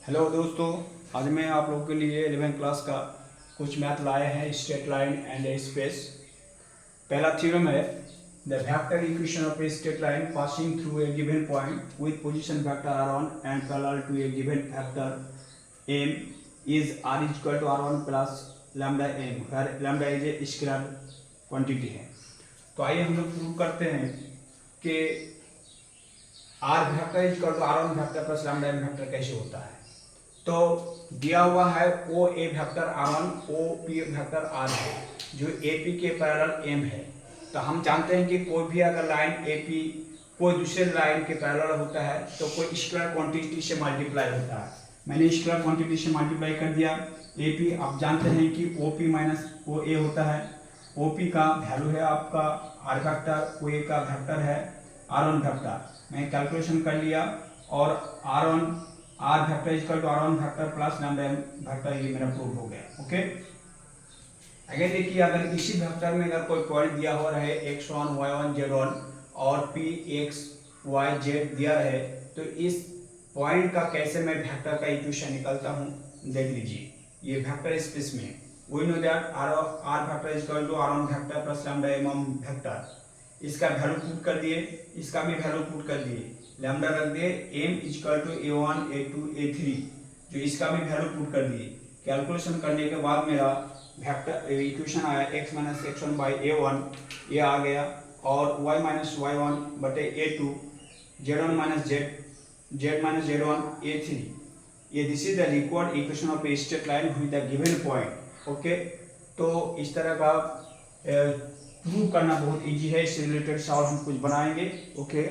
Hello दोस्तों, आज मैं आप लोगों के लिए 11th क्लास का कुछ मैथ लाए हैं। Straight line and space. पहला थ्योरम है, the vector equation of a straight line passing through a given point with position vector r1 and parallel to a given vector m is r equal to r1 plus lambda m, where lambda is a scalar quantity है। तो आइए हम लोग prove करते हैं कि r vector equal to r1 vector plus lambda m vector कैसे होता है। तो दिया हुआ है O A vector r1, O P vector r है, जो ए पी के पैरेलल m है। तो हम जानते हैं कि कोई भी अगर लाइन ए पी कोई दूसरे लाइन के पैरेलल होता है तो कोई स्केलर क्वांटिटी से मल्टीप्लाई होता है। मैंने स्केलर क्वांटिटी से मल्टीप्लाई कर दिया। ए पी आप जानते हैं कि ओ पी माइनस ओ ए होता है। ओ पी का वैल्यू है आपका r वेक्टर, ओ ए का वेक्टर है r1 वेक्टर। मैं कैलकुलेशन कर लिया और r vector equal to r1 vector plus lambda m vector, ये मेरा प्रूव हो गया। ओके, अगर देखिए, अगर इसी वेक्टर में अगर कोई पॉइंट दिया हुआ रहे x1 y1 z1 और p x y z दिया रहे तो इस पॉइंट का कैसे मैं वेक्टर का इक्वेशन निकालता हूँ, देख लीजिए। ये वेक्टर स्पेस में we know that r vector equal to r1 vector plus lambda m vector. इसका वैल्यू पुट कर दिए, इसका भी वैल्यू पुट कर दिए, लैम्डा रख दिए, m equal to a1 a2 a3, जो इसका भी वैल्यू पुट कर दिए। कैलकुलेशन करने के बाद मेरा वेक्टर इक्वेशन आया x minus x1 by a1, ये आ गया, और y माइनस y1 बटे a2, z1 minus z minus z1 a3। ये this is the required equation of a straight line with the given point. Okay, तो इस तरह का प्रूव करना बहुत इजी है। इससे रिलेटेड सवाल हम कुछ बनाएंगे। ओके।